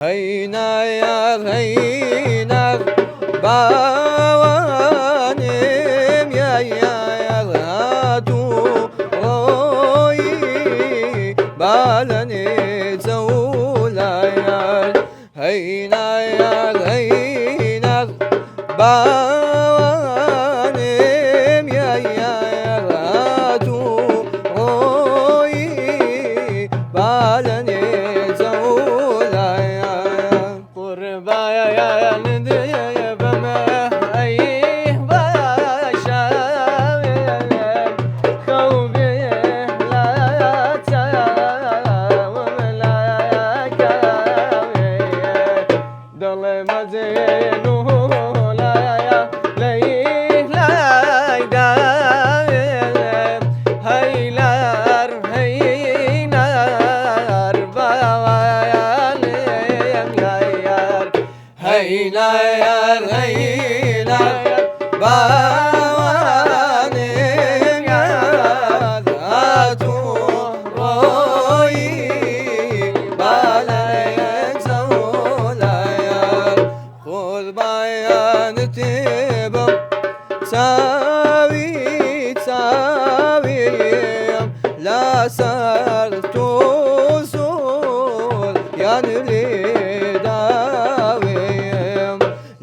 هينا يا هينا باوانم يا هاتو روي بالني زولايا هينا يا هينا باوانم يا هاتو روي بالني Heyler heyler banim yadatu royi balek zavlayar Khud bayan tibam savi saviyem la sartu sul yanli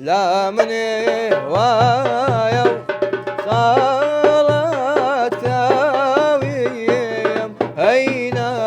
لا من هوايا صارت تاويم هينا